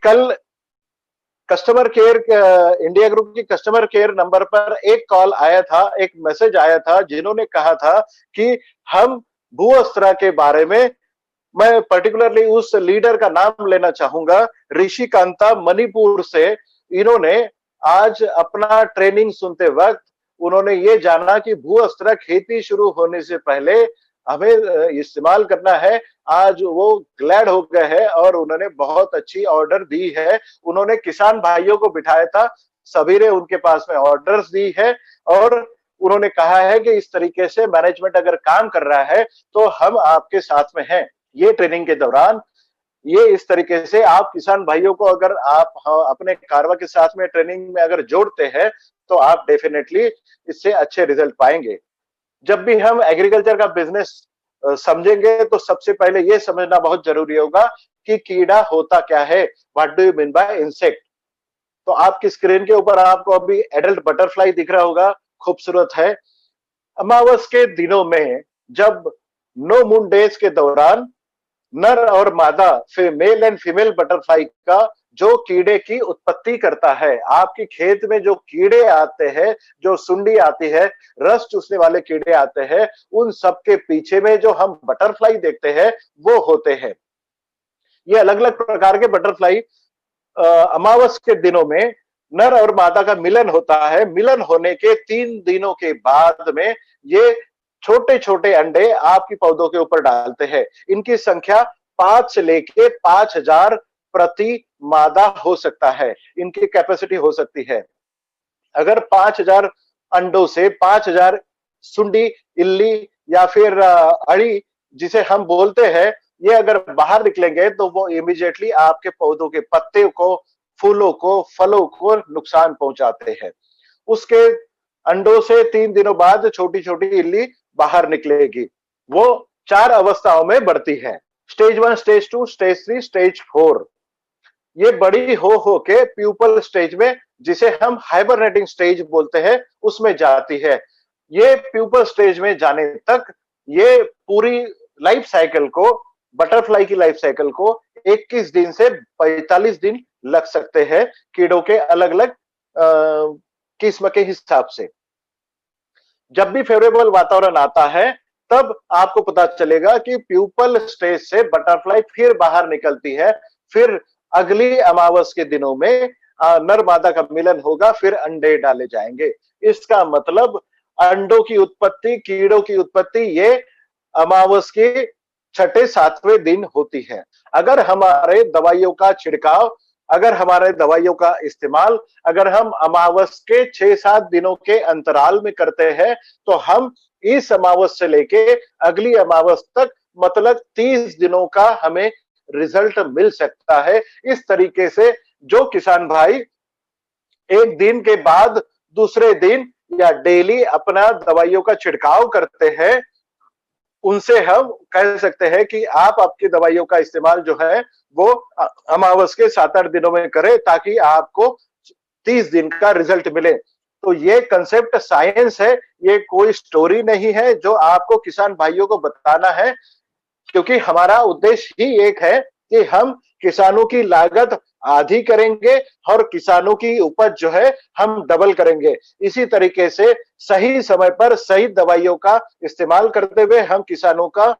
कल customer care, India group की customer care number पर एक कॉल आया था, एक मैसेज आया था, जिन्होंने कहा था कि हम भू अस्त्रा के बारे में, मैं पर्टिकुलरली उस लीडर का नाम लेना चाहूंगा, ऋषि कांता मणिपुर से। इन्होंने आज अपना ट्रेनिंग सुनते वक्त उन्होंने ये जाना कि भू अस्त्रा खेती शुरू होने से पहले हमें इस्तेमाल करना है। आज वो ग्लैड हो गए हैं और उन्होंने बहुत अच्छी ऑर्डर दी है। उन्होंने किसान भाइयों को बिठाया था, सभी ने उनके पास में ऑर्डर्स दी है और उन्होंने कहा है कि इस तरीके से मैनेजमेंट अगर काम कर रहा है तो हम आपके साथ में हैं। ये ट्रेनिंग के दौरान ये इस तरीके से आप किसान भाइयों को अगर आप अपने कारवा के साथ में ट्रेनिंग में अगर जोड़ते हैं तो आप डेफिनेटली इससे अच्छे रिजल्ट पाएंगे। जब भी हम एग्रीकल्चर का बिजनेस समझेंगे तो सबसे पहले ये समझना बहुत जरूरी होगा कि कीड़ा होता क्या है। What do you mean by insect? तो आपकी स्क्रीन के ऊपर आपको अभी एडल्ट बटरफ्लाई दिख रहा होगा, खूबसूरत है। अमावस के दिनों में जब नो मून डेज के दौरान नर और मादा मेल एंड फीमेल बटरफ्लाई का जो कीड़े की उत्पत्ति करता है, आपके खेत में जो कीड़े आते हैं, जो सुंडी आती है, रस चूसने वाले कीड़े आते हैं, उन सब के पीछे में जो हम बटरफ्लाई देखते हैं वो होते हैं। ये अलग अलग प्रकार के बटरफ्लाई अमावस के दिनों में नर और मादा का मिलन होता है। मिलन होने के 3 दिनों के बाद में ये छोटे छोटे अंडे आपकी पौधों के ऊपर डालते हैं। इनकी संख्या 5 से लेके 5000 प्रति मादा हो सकता है, इनकी कैपेसिटी हो सकती है। अगर 5000 अंडों से 5000 सुंडी, इल्ली या फिर अड़ी जिसे हम बोलते हैं, ये अगर बाहर निकलेंगे तो वो इमीडिएटली आपके पौधों के पत्ते को, फूलों को, फलों को नुकसान पहुंचाते हैं। उसके अंडों से 3 दिनों बाद छोटी छोटी इल्ली बाहर निकलेगी। वो 4 अवस्थाओं में बढ़ती है, स्टेज 1, स्टेज 2, स्टेज 3, स्टेज 4। ये बड़ी हो के प्यूपल स्टेज में, जिसे हम हाइबरनेटिंग स्टेज बोलते हैं, उसमें जाती है। ये प्यूपल स्टेज में जाने तक ये पूरी लाइफ साइकिल को, बटरफ्लाई की लाइफ साइकिल को 21 दिन से 45 दिन लग सकते हैं, कीड़ों के अलग अलग किस्म के हिसाब से। जब भी फेवरेबल वातावरण आता है तब आपको पता चलेगा कि प्यूपल स्टेज से बटरफ्लाई फिर बाहर निकलती है। फिर अगली अमावस के दिनों में नर मादा का मिलन होगा, फिर अंडे डाले जाएंगे। इसका मतलब अंडों की उत्पत्ति, कीड़ों की उत्पत्ति ये अमावस के 6-7वें दिन होती है। अगर हमारे दवाइयों का छिड़काव, अगर हमारे दवाइयों का इस्तेमाल अगर हम अमावस के 6-7 दिनों के अंतराल में करते हैं तो हम इस अमावस से लेके अगली अमावस तक मतलब 30 दिनों का हमें रिजल्ट मिल सकता है। इस तरीके से जो किसान भाई एक दिन के बाद दूसरे दिन या डेली अपना दवाइयों का छिड़काव करते हैं, उनसे हम कह सकते हैं कि आप आपकी दवाइयों का इस्तेमाल जो है वो अमावस के 7-8 दिनों में करें, ताकि आपको 30 दिन का रिजल्ट मिले। तो ये कंसेप्ट साइंस है, ये कोई स्टोरी नहीं है जो आपको किसान भाइयों को बताना है, क्योंकि हमारा उद्देश्य ही एक है कि हम किसानों की लागत आधी करेंगे और किसानों की उपज जो है हम डबल करेंगे। इसी तरीके से सही समय पर सही दवाइयों का इस्तेमाल करते हुए हम किसानों का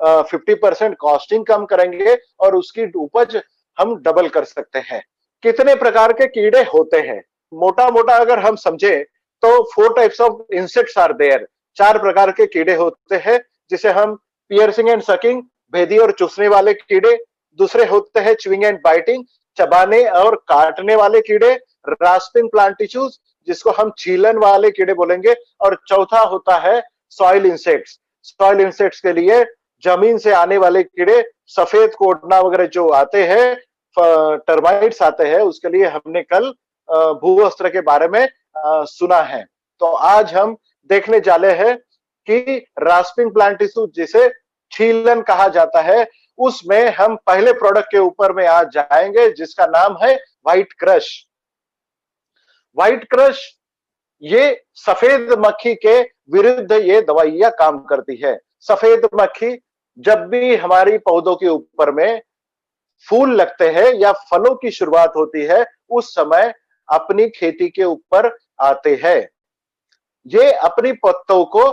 50% कॉस्टिंग कम करेंगे और उसकी उपज हम डबल कर सकते हैं। कितने प्रकार के कीड़े होते हैं? मोटा मोटा अगर हम समझे तो 4 types of insects are there. 4 प्रकार के कीड़े होते हैं, जिसे हम पियर्सिंग एंड सकिंग, भेदी और चूसने वाले कीड़े। दूसरे होते हैं च्विंग एंड बाइटिंग, चबाने और काटने वाले कीड़े। रास्पिंग प्लांट टिश्यूज, जिसको हम छीलन वाले कीड़े बोलेंगे। और चौथा होता है सॉइल इंसेक्ट्स। सॉइल इंसेक्ट्स के लिए जमीन से आने वाले कीड़े, सफेद कोटना वगैरह जो आते हैं, टर्माइट्स आते हैं, उसके लिए हमने कल भू अस्त्र के बारे में सुना है। तो आज हम देखने जाले हैं कि रास्पिंग प्लांट टिश्यू, जिसे छीलन कहा जाता है, उसमें हम पहले प्रोडक्ट के ऊपर में आज जाएंगे, जिसका नाम है व्हाइट क्रश। व्हाइट क्रश ये सफेद मक्खी के विरुद्ध ये दवाइयां काम करती है। सफेद मक्खी जब भी हमारी पौधों के ऊपर में फूल लगते हैं या फलों की शुरुआत होती है, उस समय अपनी खेती के ऊपर आते हैं। ये अपनी पत्तों को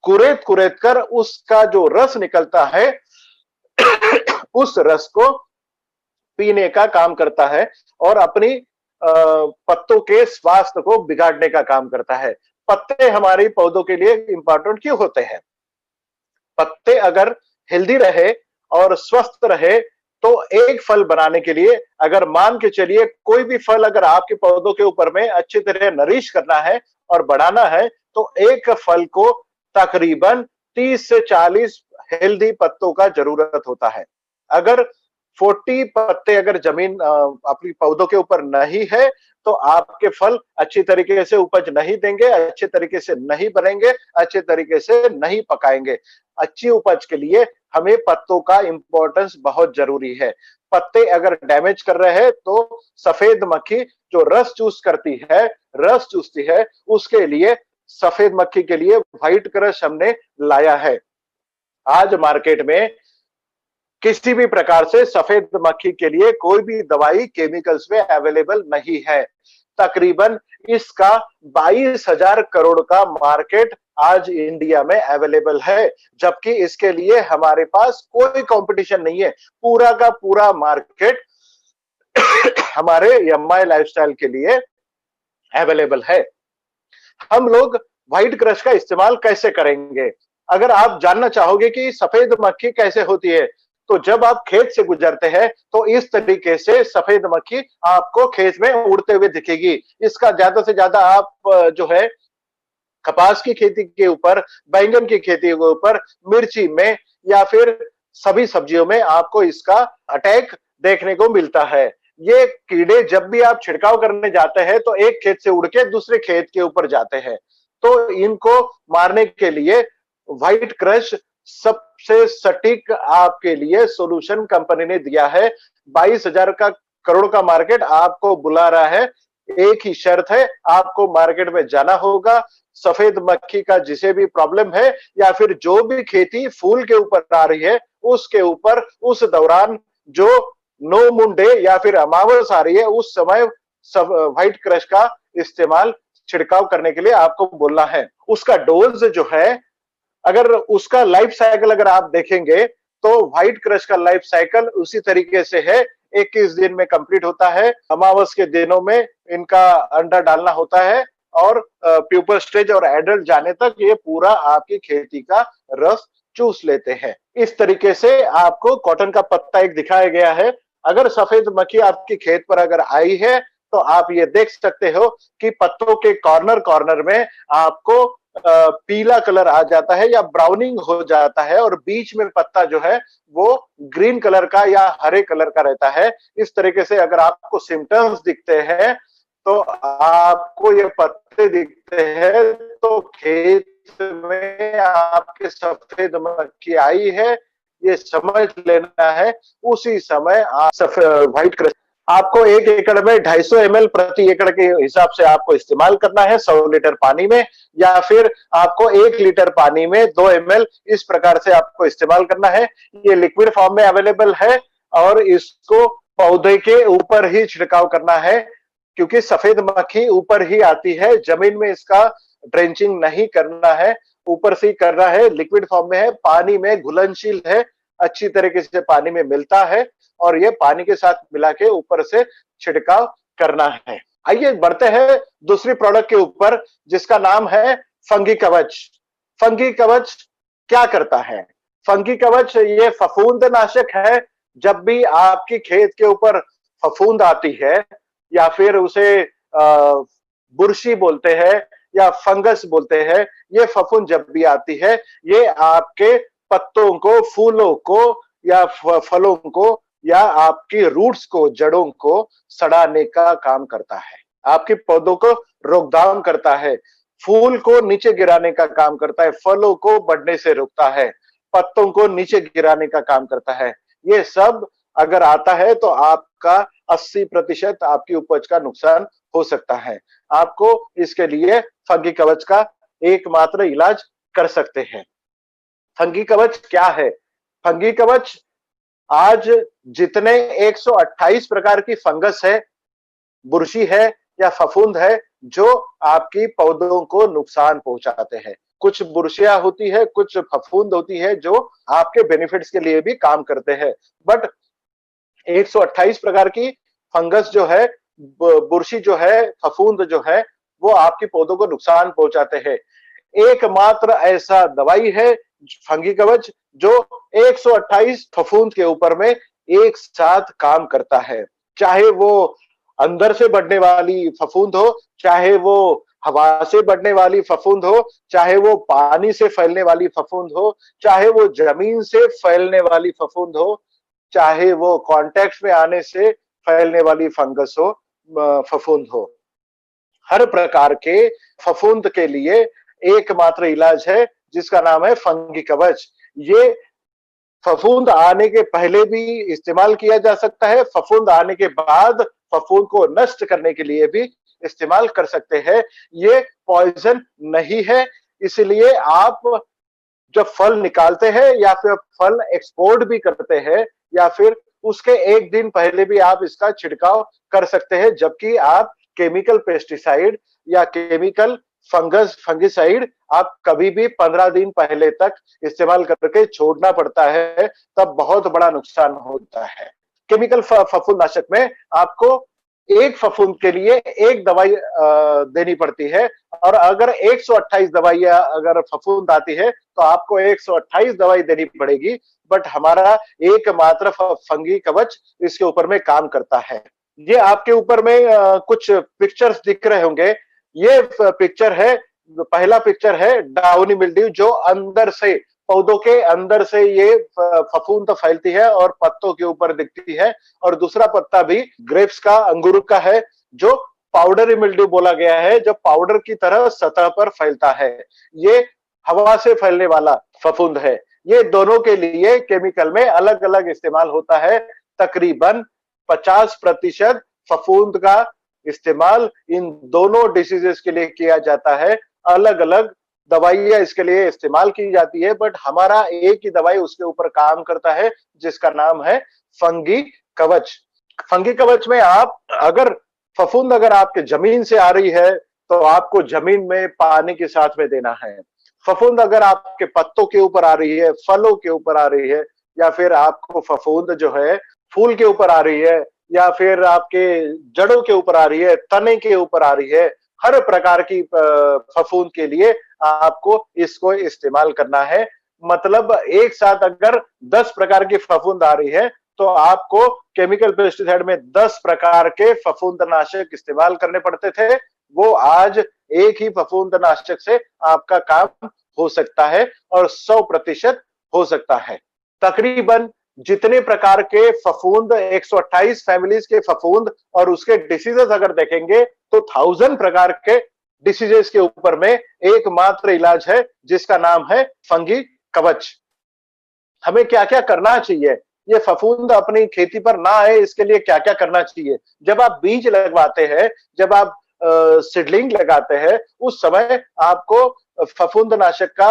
कुरेद कुरेद कर उसका जो रस निकलता है उस रस को पीने का काम करता है और अपनी पत्तों के स्वास्थ्य को बिगाड़ने का काम करता है। पत्ते हमारी पौधों के लिए इंपॉर्टेंट क्यों होते हैं? पत्ते अगर हेल्दी रहे और स्वस्थ रहे तो एक फल बनाने के लिए, अगर मान के चलिए कोई भी फल अगर आपके पौधों के ऊपर में अच्छी तरह नरिश करना है और बढ़ाना है, तो एक फल को तकरीबन 30 से 40 हेल्दी पत्तों का जरूरत होता है। अगर 40 पत्ते अगर जमीन अपनी पौधों के ऊपर नहीं है, तो आपके फल अच्छी तरीके से उपज नहीं देंगे, अच्छे तरीके से नहीं बनेंगे, अच्छे तरीके से नहीं पकाएंगे। अच्छी उपज के लिए हमें पत्तों का इंपॉर्टेंस बहुत जरूरी है। पत्ते अगर डैमेज कर रहे हैं तो सफेद मक्खी जो रस चूस करती है, रस चूसती है, उसके लिए सफेद मक्खी के लिए व्हाइट क्रश हमने लाया है। आज मार्केट में किसी भी प्रकार से सफेद मक्खी के लिए कोई भी दवाई केमिकल्स में अवेलेबल नहीं है। तकरीबन इसका 22,000 करोड़ का मार्केट आज इंडिया में अवेलेबल है, जबकि इसके लिए हमारे पास कोई कंपटीशन नहीं है। पूरा का पूरा मार्केट हमारे एमआई लाइफस्टाइल के लिए अवेलेबल है। हम लोग व्हाइट क्रश का इस्तेमाल कैसे करेंगे? अगर आप जानना चाहोगे कि सफेद मक्खी कैसे होती है, तो जब आप खेत से गुजरते हैं तो इस तरीके से सफेद मक्खी आपको खेत में उड़ते हुए दिखेगी। इसका ज्यादा से ज्यादा आप जो है कपास की खेती के ऊपर, बैंगन की खेती के ऊपर, मिर्ची में या फिर सभी सब्जियों में आपको इसका अटैक देखने को मिलता है। ये कीड़े जब भी आप छिड़काव करने जाते हैं तो एक खेत से उड़ के दूसरे खेत के ऊपर जाते हैं। तो इनको मारने के लिए व्हाइट क्रश सबसे सटीक आपके लिए सॉल्यूशन कंपनी ने दिया है। 22,000 का करोड़ का मार्केट आपको बुला रहा है। एक ही शर्त है, आपको मार्केट में जाना होगा। सफेद मक्खी का जिसे भी प्रॉब्लम है या फिर जो भी खेती फूल के ऊपर आ रही है, उसके ऊपर उस दौरान जो नो मून डे या फिर अमावस आ रही है, उस समय सब व्हाइट क्रश का इस्तेमाल छिड़काव करने के लिए आपको बोलना है। उसका डोज जो है, अगर उसका लाइफ साइकिल अगर आप देखेंगे तो व्हाइट क्रश का लाइफ साइकिल उसी तरीके से है। 21 दिन में कंप्लीट होता है। अमावस के दिनों में इनका अंडा डालना होता है और प्यूपर स्टेज और एडल्ट जाने तक ये पूरा आपकी खेती का रस चूस लेते हैं। इस तरीके से आपको कॉटन का पत्ता एक दिखाया गया है। अगर सफेद मक्खी आपकी खेत पर अगर आई है तो आप ये देख सकते हो कि पत्तों के कॉर्नर कॉर्नर में आपको पीला कलर आ जाता है या ब्राउनिंग हो जाता है और बीच में पत्ता जो है वो ग्रीन कलर का या हरे कलर का रहता है। इस तरीके से अगर आपको सिम्टम्स दिखते हैं, तो आपको ये पत्ते दिखते हैं, तो खेत में आपके सफेद मक्खी आई है, ये समझ लेना है। उसी समय आप व्हाइट क्रश आपको 1 एकड़ में 250 ml प्रति एकड़ के हिसाब से आपको इस्तेमाल करना है 100 लीटर पानी में, या फिर आपको 1 लीटर पानी में 2 ml इस प्रकार से आपको इस्तेमाल करना है। ये लिक्विड फॉर्म में अवेलेबल है और इसको पौधे के ऊपर ही छिड़काव करना है, क्योंकि सफेद मक्खी ऊपर ही आती है, जमीन में इसका ड्रेंचिंग नहीं करना है, ऊपर से ही करना है। लिक्विड फॉर्म में है, पानी में घुलनशील है, अच्छी तरीके से पानी में मिलता है और ये पानी के साथ मिला के ऊपर से छिड़काव करना है। आइए बढ़ते हैं दूसरी प्रोडक्ट के ऊपर, जिसका नाम है फंगी कवच। फंगी कवच क्या करता है? फंगी कवच ये फफूंद नाशक है। जब भी आपकी खेत के ऊपर फफूंद आती है या फिर उसे बुरशी बोलते हैं या फंगस बोलते हैं, ये फफूंद जब भी आती है, ये आपके पत्तों को, फूलों को या फलों को या आपकी रूट्स को, जड़ों को सड़ाने का काम करता है। आपके पौधों को रोकथाम करता है, फूल को नीचे गिराने का काम करता है, फलों को बढ़ने से रोकता है, पत्तों को नीचे गिराने का काम करता है। ये सब अगर आता है तो आपका 80% आपकी उपज का नुकसान हो सकता है। आपको इसके लिए फंगी कवच का एकमात्र इलाज कर सकते हैं। फंगी कवच क्या है? फंगी कवच आज जितने 128 प्रकार की फंगस है, बुरशी है या फफूंद है जो आपकी पौधों को नुकसान पहुंचाते हैं। कुछ बुरशियां होती है, कुछ फफूंद होती है जो आपके बेनिफिट्स के लिए भी काम करते हैं। बट 128 प्रकार की फंगस जो है, बुरशी जो है, फफूंद जो है, वो आपके पौधों को नुकसान पहुंचाते हैं। एकमात्र ऐसा दवाई है फंगी कवच जो 128 फफूंद के ऊपर में एक साथ काम करता है। चाहे वो अंदर से बढ़ने वाली फफूंद हो, चाहे वो हवा से बढ़ने वाली फफूंद हो, चाहे वो पानी से फैलने वाली फफूंद हो, चाहे वो जमीन से फैलने वाली फफूंद हो, चाहे वो कांटेक्ट में आने से फैलने वाली फंगस हो, फफूंद हो। हर प्रकार के फफूंद के लिए एकमात्र इलाज है जिसका नाम है फंगी कवच। ये फफूंद आने के पहले भी इस्तेमाल किया जा सकता है, फफूंद आने के बाद फफूंद को नष्ट करने के लिए भी इस्तेमाल कर सकते हैं। ये पॉइजन नहीं है, इसलिए आप जब फल निकालते हैं या फिर फल एक्सपोर्ट भी करते हैं या फिर उसके एक दिन पहले भी आप इसका छिड़काव कर सकते हैं, जबकि आप केमिकल पेस्टिसाइड या केमिकल फंगिसाइड आप कभी भी 15 दिन पहले तक इस्तेमाल करके छोड़ना पड़ता है, तब बहुत बड़ा नुकसान होता है। केमिकल फफूंदनाशक में आपको एक फफूंद के लिए एक दवाई देनी पड़ती है, और अगर 128 दवाइयां अगर फफूंद आती है तो आपको 128 दवाई देनी पड़ेगी। बट हमारा एकमात्र फंगी कवच इसके ऊपर में काम करता है। ये आपके ऊपर में कुछ पिक्चर्स दिख रहे होंगे। ये पिक्चर है, पहला पिक्चर है डाउनी मिल्ड्यू, जो अंदर से, पौधों के अंदर से ये फफूंद फैलती है और पत्तों के ऊपर दिखती है। और दूसरा पत्ता भी ग्रेप्स का, अंगूर का है, जो पाउडरी मिल्ड्यू बोला गया है, जो पाउडर की तरह सतह पर फैलता है। ये हवा से फैलने वाला फफूंद है। ये दोनों के लिए केमिकल में अलग अलग इस्तेमाल होता है। तकरीबन 50% फफूंद का इस्तेमाल इन दोनों डिसीजेस के लिए किया जाता है। अलग अलग दवाइयां इसके लिए इस्तेमाल की जाती है, बट हमारा एक ही दवाई उसके ऊपर काम करता है जिसका नाम है फंगी कवच। फंगी कवच में आप अगर फफूंद अगर आपके जमीन से आ रही है तो आपको जमीन में पानी के साथ में देना है। फफूंद अगर आपके पत्तों के ऊपर आ रही है, फलों के ऊपर आ रही है, या फिर आपको फफूंद जो है फूल के ऊपर आ रही है, या फिर आपके जड़ों के ऊपर आ रही है, तने के ऊपर आ रही है, हर प्रकार की फफूंद के लिए आपको इसको इस्तेमाल करना है। मतलब एक साथ अगर 10 प्रकार की फफूंद आ रही है तो आपको केमिकल पेस्टिसाइड में 10 प्रकार के फफूंदनाशक इस्तेमाल करने पड़ते थे। वो आज एक ही फफूंदनाशक से आपका काम हो सकता है और 100% हो सकता है। तकरीबन जितने प्रकार के फफूंद, 128 फैमिलीज के फफूंद और उसके डिसीजेस अगर देखेंगे तो 1000 प्रकार के डिसीजेस के ऊपर में एकमात्र इलाज है जिसका नाम है फंगी कवच। हमें क्या क्या करना चाहिए, ये फफूंद अपनी खेती पर ना आए इसके लिए क्या क्या करना चाहिए? जब आप बीज लगवाते हैं, जब आप सीडलिंग लगाते हैं, उस समय आपको फफूंदनाशक का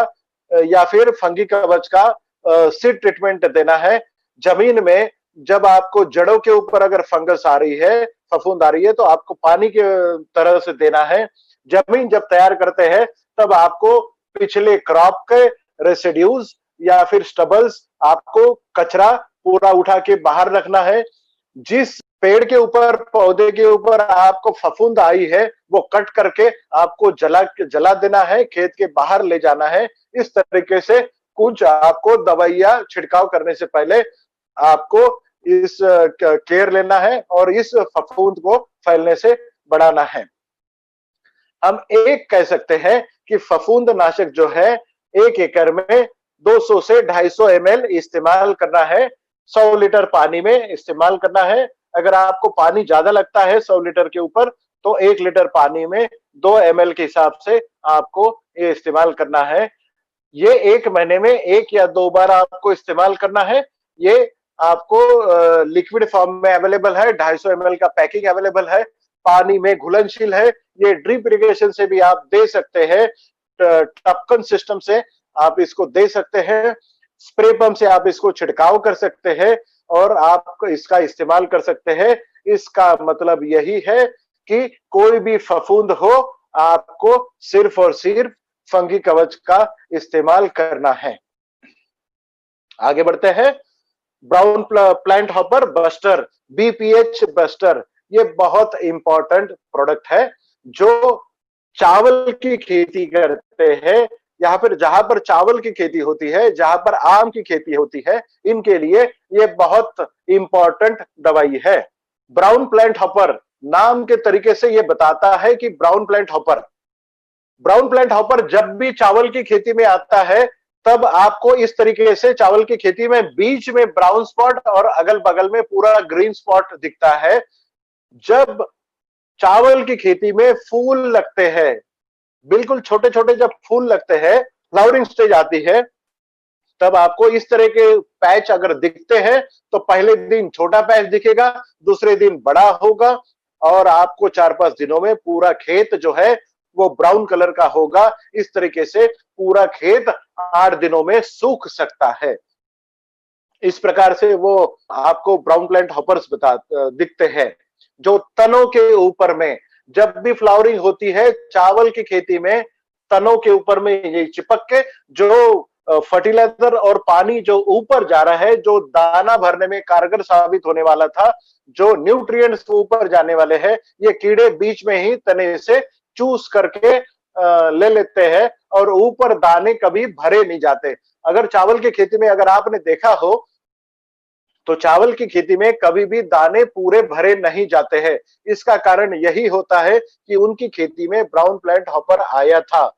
या फिर फंगी कवच का सीड ट्रीटमेंट देना है। जमीन में जब आपको जड़ों के ऊपर अगर फंगस आ रही है, फफूंद आ रही है, तो आपको पानी के तरह से देना है। जमीन जब तैयार करते हैं तब आपको पिछले क्रॉप के रेसिड्यूज या फिर स्टबल्स, आपको कचरा पूरा उठा के बाहर रखना है। जिस पेड़ के ऊपर, पौधे के ऊपर आपको फफूंद आई है वो कट करके आपको जला देना है, खेत के बाहर ले जाना है। इस तरीके से कुछ आपको दवाइयां छिड़काव करने से पहले आपको इस केयर लेना है और इस फफूंद को फैलने से बढ़ाना है। हम एक कह सकते हैं कि फफूंद नाशक जो है 1 एकड़ में 200 से 250 ml इस्तेमाल करना है। 100 लीटर पानी में इस्तेमाल करना है। अगर आपको पानी ज्यादा लगता है 100 लीटर के ऊपर तो 1 लीटर पानी में 2 ml के हिसाब से आपको ये इस्तेमाल करना है। ये 1 महीने में 1 या 2 बार आपको इस्तेमाल करना है। ये आपको लिक्विड फॉर्म में अवेलेबल है, 250 ml का पैकिंग अवेलेबल है। पानी में घुलनशील है। ये ड्रिप इरिगेशन से भी आप दे सकते हैं, टपकन सिस्टम से आप इसको दे सकते हैं, स्प्रे पंप से आप इसको छिड़काव कर सकते हैं और आप इसका इस्तेमाल कर सकते हैं। इसका मतलब यही है कि कोई भी फफूंद हो, आपको सिर्फ और सिर्फ फंगी कवच का इस्तेमाल करना है। आगे बढ़ते हैं। Brown plant hopper buster, BPH buster, ये बहुत इंपॉर्टेंट प्रोडक्ट है। जो चावल की खेती करते हैं, यहाँ पर जहां पर चावल की खेती होती है, जहां पर आम की खेती होती है, इनके लिए ये बहुत इंपॉर्टेंट दवाई है। ब्राउन प्लांट हॉपर, नाम के तरीके से ये बताता है कि ब्राउन प्लांट हॉपर जब भी चावल की खेती में आता है, तब आपको इस तरीके से चावल की खेती में बीच में ब्राउन स्पॉट और अगल बगल में पूरा ग्रीन स्पॉट दिखता है। जब चावल की खेती में फूल लगते हैं, बिल्कुल छोटे छोटे जब फूल लगते हैं, फ्लावरिंग स्टेज आती है, तब आपको इस तरह के पैच अगर दिखते हैं तो पहले दिन छोटा पैच दिखेगा, दूसरे दिन बड़ा होगा और आपको 4-5 दिनों में पूरा खेत जो है वो ब्राउन कलर का होगा। इस तरीके से पूरा खेत 8 दिनों में सूख सकता है। इस प्रकार से वो आपको ब्राउन प्लांट हॉपर्स दिखते हैं। जो तनों के ऊपर में जब भी फ्लावरिंग होती है चावल की खेती में, तनों के ऊपर में ये चिपक के जो फर्टिलाइजर और पानी जो ऊपर जा रहा है, जो दाना भरने में कारगर साबित होने वाला था, जो न्यूट्रिएंट्स ऊपर जाने वाले हैं, ये कीड़े बीच में ही तने से चूस करके ले लेते हैं और ऊपर दाने कभी भरे नहीं जाते। अगर चावल की खेती में अगर आपने देखा हो तो चावल की खेती में कभी भी दाने पूरे भरे नहीं जाते हैं। इसका कारण यही होता है कि उनकी खेती में ब्राउन प्लांट हॉपर आया था।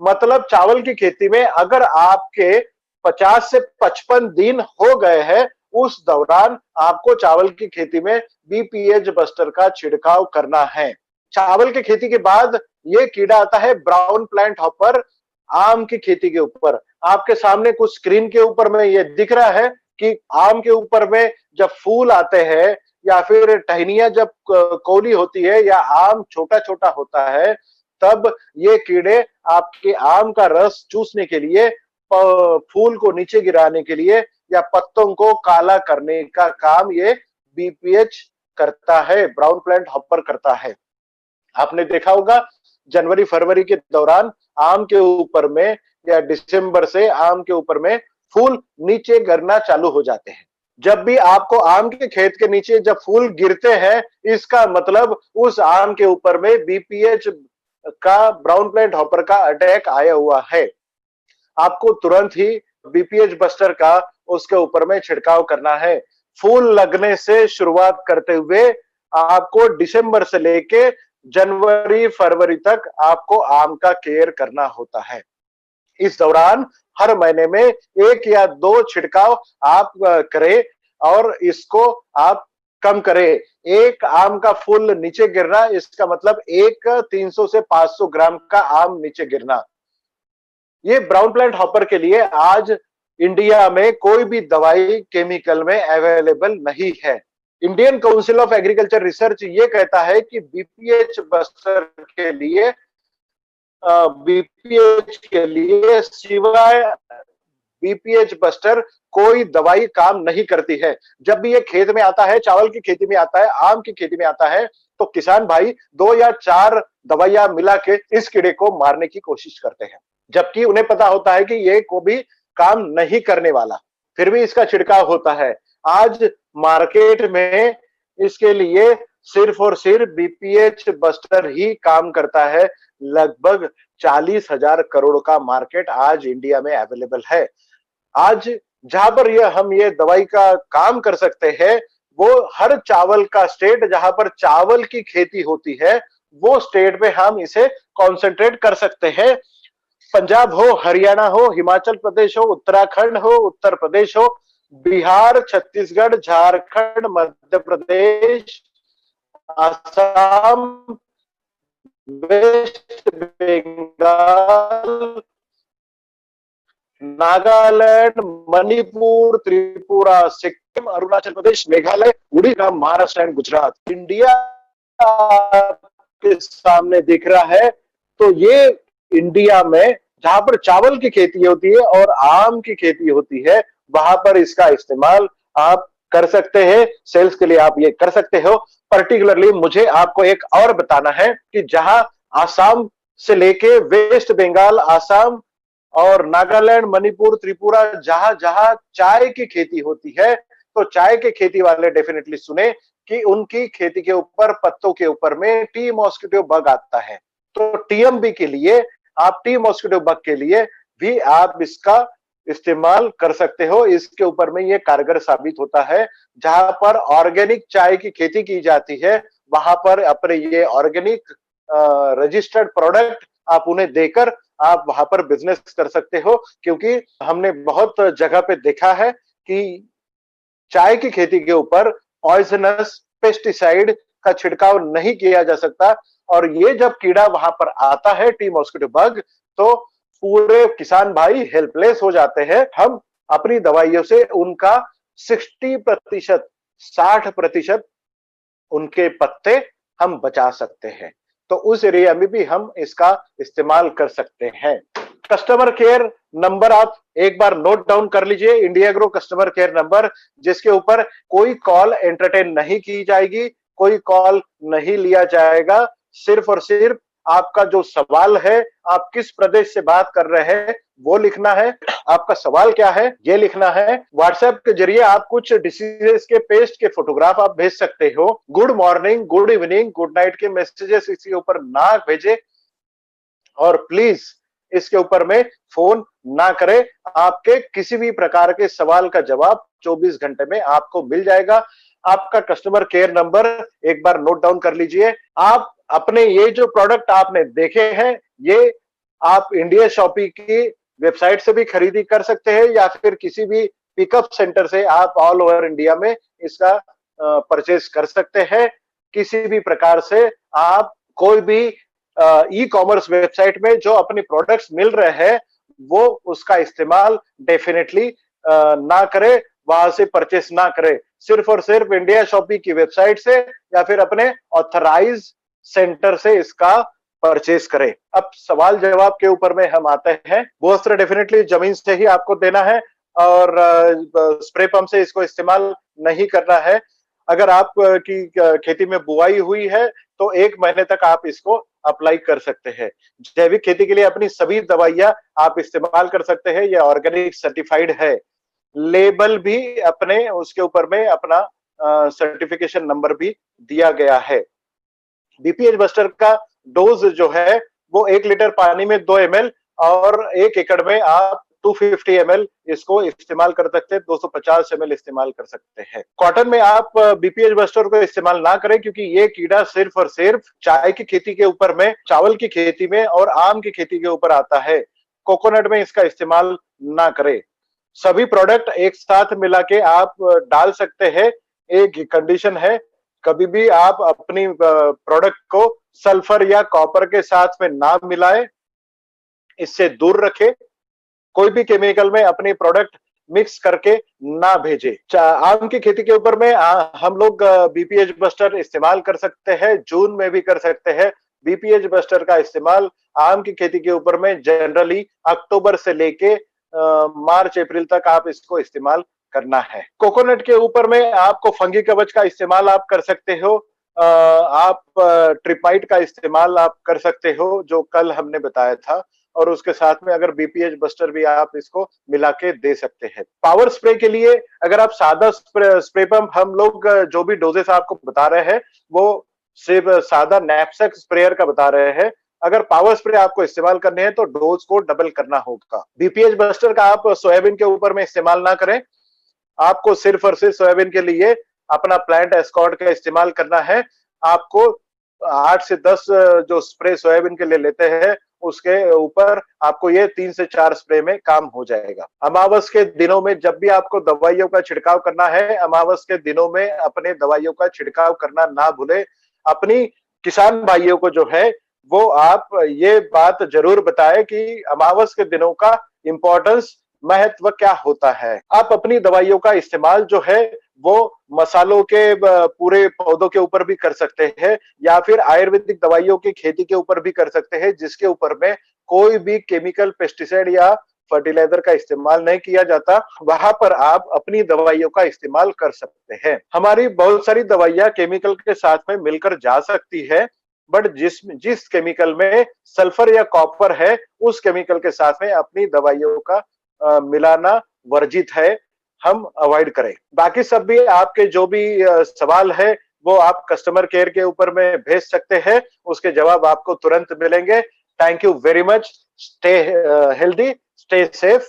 मतलब चावल की खेती में अगर आपके 50 से 55 दिन हो गए हैं, उस दौरान आपको चावल की खेती में बीपीएच बस्टर का छिड़काव करना है। चावल की खेती के बाद ये कीड़ा आता है ब्राउन प्लांट हॉपर आम की खेती के ऊपर। आपके सामने कुछ स्क्रीन के ऊपर में ये दिख रहा है कि आम के ऊपर में जब फूल आते हैं या फिर टहनियां जब कौली होती है या आम छोटा छोटा होता है, तब ये कीड़े आपके आम का रस चूसने के लिए, फूल को नीचे गिराने के लिए या पत्तों को काला करने का काम ये बीपीएच करता है, ब्राउन प्लांट हॉपर करता है। आपने देखा होगा जनवरी फरवरी के दौरान आम के ऊपर में या दिसंबर से आम के ऊपर में फूल नीचे गिरना चालू हो जाते हैं। जब भी आपको आम के खेत के नीचे जब फूल गिरते हैं, इसका मतलब उस आम के ऊपर में बीपीएच का, ब्राउन प्लांट हॉपर का अटैक आया हुआ है। आपको तुरंत ही बीपीएच बस्टर का उसके ऊपर में छिड़काव करना है। फूल लगने से शुरुआत करते हुए आपको दिसंबर से लेके जनवरी फरवरी तक आपको आम का केयर करना होता है। इस दौरान हर महीने में 1 या 2 छिड़काव आप करें और इसको आप कम करें। एक आम का फूल नीचे गिरना, इसका मतलब एक 300 से 500 ग्राम का आम नीचे गिरना। ये ब्राउन प्लांट हॉपर के लिए आज इंडिया में कोई भी दवाई केमिकल में अवेलेबल नहीं है। Indian council of agriculture research ये कहता है कि बीपीएच के लिए सिवाय बीपीएच बस्टर कोई दवाई काम नहीं करती है। जब भी ये खेत में आता है, चावल की खेती में आता है, आम की खेती में आता है, तो किसान भाई 2 या 4 दवाइयां मिला के इस कीड़े को मारने की कोशिश करते हैं, जबकि उन्हें पता होता है कि ये को भी काम नहीं करने वाला, फिर भी इसका छिड़काव होता है। आज मार्केट में इसके लिए सिर्फ और सिर्फ बीपीएच बस्टर ही काम करता है। लगभग 40,000 करोड़ का मार्केट आज इंडिया में अवेलेबल है। आज जहां पर हम ये दवाई का काम कर सकते हैं, वो हर चावल का स्टेट जहां पर चावल की खेती होती है, वो स्टेट में हम इसे कॉन्सेंट्रेट कर सकते हैं। पंजाब हो, हरियाणा हो, हिमाचल प्रदेश हो, उत्तराखंड हो, उत्तर प्रदेश हो, Bihar, Chhattisgarh, Jharkhand, Madhya Pradesh, Assam, West Bengal, Nagaland, Manipur, Tripura, Sikkim, Arunachal Pradesh, Meghalaya, Orissa, Maharashtra and Gujarat. India आपके सामने दिख रहा है, तो ये इंडिया में जहां पर चावल की खेती होती है और आम की खेती होती है, वहां पर इसका इस्तेमाल आप कर सकते हैं। सेल्स के लिए आप ये कर सकते हो। पर्टिकुलरली मुझे आपको एक और बताना है कि जहां आसाम से लेके वेस्ट बंगाल, आसाम और नागालैंड, मणिपुर, त्रिपुरा, जहां जहां चाय की खेती होती है, तो चाय के खेती वाले डेफिनेटली सुने कि उनकी खेती के ऊपर, पत्तों के ऊपर में टी मॉस्किटो बग आता है। तो टीएमबी के लिए, आप टी मॉस्किटो बग के लिए भी आप इसका इस्तेमाल कर सकते हो। इसके ऊपर में ये कारगर साबित होता है। जहां पर ऑर्गेनिक चाय की खेती की जाती है, वहां पर अपने ये ऑर्गेनिक रजिस्टर्ड प्रोडक्ट आप उन्हें देकर आप वहां पर बिजनेस कर सकते हो। क्योंकि हमने बहुत जगह पे देखा है कि चाय की खेती के ऊपर पॉइजनस पेस्टिसाइड का छिड़काव नहीं किया जा सकता, और ये जब कीड़ा वहां पर आता है, टी मॉस्किटो बग, तो पूरे किसान भाई हेल्पलेस हो जाते हैं। हम अपनी दवाइयों से उनका 60%, 60% उनके पत्ते हम बचा सकते हैं। तो उस एरिया में भी हम इसका इस्तेमाल कर सकते हैं। कस्टमर केयर नंबर आप एक बार नोट डाउन कर लीजिए, India grow customer care number, जिसके ऊपर कोई कॉल एंटरटेन नहीं की जाएगी, कोई कॉल नहीं लिया जाएगा। सिर्फ और सिर्फ आपका जो सवाल है, आप किस प्रदेश से बात कर रहे हैं वो लिखना है, आपका सवाल क्या है ये लिखना है। व्हाट्सएप के जरिए आप कुछ डिसीजेस के पेस्ट के फोटोग्राफ आप भेज सकते हो। Good morning, good evening, good night के मैसेजेस इसके ऊपर ना भेजे, और प्लीज इसके ऊपर में फोन ना करें। आपके किसी भी प्रकार के सवाल का जवाब 24 घंटे में आपको मिल जाएगा। आपका कस्टमर केयर नंबर एक बार नोट डाउन कर लीजिए। आप अपने ये जो प्रोडक्ट आपने देखे हैं, ये आप इंडिया शॉपी की वेबसाइट से भी खरीदी कर सकते हैं, या फिर किसी भी पिकअप सेंटर से आप ऑल ओवर इंडिया में इसका परचेज कर सकते हैं। किसी भी प्रकार से आप कोई भी ई कॉमर्स वेबसाइट में जो अपने प्रोडक्ट्स मिल रहे हैं, वो उसका इस्तेमाल डेफिनेटली ना करे, वहां से परचेस ना करे। सिर्फ और सिर्फ इंडिया शॉपी की वेबसाइट से या फिर अपने ऑथराइज सेंटर से इसका परचेस करें। अब सवाल जवाब के ऊपर में हम आते हैं। वो वस्त्र डेफिनेटली जमीन से ही आपको देना है, और स्प्रे पंप से इसको इस्तेमाल नहीं करना है। अगर आप की खेती में बुआई हुई है, तो 1 महीने तक आप इसको अप्लाई कर सकते हैं। जैविक खेती के लिए अपनी सभी दवाइयां आप इस्तेमाल कर सकते हैं, यह ऑर्गेनिक सर्टिफाइड है। लेबल भी अपने उसके ऊपर में अपना सर्टिफिकेशन नंबर भी दिया गया है। बीपीएच बस्टर का डोज जो है वो 1 लीटर पानी में 2 ml, और 1 एकड़ में आप 250 ml इसको इस्तेमाल कर सकते हैं, 250 ml इस्तेमाल कर सकते हैं। कॉटन में आप बीपीएच बस्टर को इस्तेमाल ना करें, क्योंकि ये कीड़ा सिर्फ और सिर्फ चाय की खेती के ऊपर में, चावल की खेती में और आम की खेती के ऊपर आता है। कोकोनट में इसका इस्तेमाल ना करें। सभी प्रोडक्ट एक साथ मिला के आप डाल सकते हैं। एक कंडीशन है, कभी भी आप अपनी प्रोडक्ट को सल्फर या कॉपर के साथ में ना मिलाएं, इससे दूर रखें। कोई भी केमिकल में अपनी प्रोडक्ट मिक्स करके ना भेजे। आम की खेती के ऊपर में हम लोग बीपीएच बस्टर इस्तेमाल कर सकते हैं, जून में भी कर सकते हैं। बीपीएच बस्टर का इस्तेमाल आम की खेती के ऊपर में जनरली अक्टूबर से लेके मार्च अप्रैल तक आप इसको इस्तेमाल करना है। कोकोनट के ऊपर में आपको फंगी कवच का इस्तेमाल आप कर सकते हो। आप ट्रिपाइट का इस्तेमाल आप कर सकते हो, जो कल हमने बताया था, और उसके साथ में अगर बीपीएच बस्टर भी आप इसको मिला के दे सकते हैं। पावर स्प्रे के लिए अगर आप सादा स्प्रे पंप, हम लोग जो भी डोजेस आपको बता रहे हैं वो सिर्फ सादा नैपसेक स्प्रेयर का बता रहे हैं। अगर पावर स्प्रे आपको इस्तेमाल करने हैं तो डोज को डबल करना होगा। बीपीएच बस्टर का आप सोयाबीन के ऊपर में इस्तेमाल ना करें। आपको सिर्फ और सिर्फ सोयाबीन के लिए अपना प्लांट एस्कॉर्ट का इस्तेमाल करना है। आपको 8 से 10 जो स्प्रे सोयाबीन के लिए लेते हैं, उसके ऊपर आपको ये 3 से 4 स्प्रे में काम हो जाएगा। अमावस के दिनों में जब भी आपको दवाइयों का छिड़काव करना है, अमावस के दिनों में अपने दवाइयों का छिड़काव करना ना भूले। अपनी किसान भाइयों को जो है वो आप ये बात जरूर बताएं कि अमावस के दिनों का इंपॉर्टेंस महत्व क्या होता है। आप अपनी दवाइयों का इस्तेमाल जो है वो मसालों के पूरे पौधों के ऊपर भी कर सकते हैं, या फिर आयुर्वेदिक दवाइयों की खेती के ऊपर भी कर सकते हैं, जिसके ऊपर में कोई भी केमिकल, पेस्टिसाइड या फर्टिलाइजर का इस्तेमाल नहीं किया जाता। वहां पर आप अपनी दवाइयों का इस्तेमाल कर सकते हैं। हमारी बहुत सारी दवाइयां केमिकल के साथ में मिलकर जा सकती है, बट जिस जिस केमिकल में सल्फर या कॉपर है, उस केमिकल के साथ में अपनी दवाइयों का मिलाना वर्जित है, हम अवॉइड करें। बाकी सब भी आपके जो भी सवाल है वो आप कस्टमर केयर के ऊपर में भेज सकते हैं, उसके जवाब आपको तुरंत मिलेंगे। Thank you very much. Stay healthy, stay safe.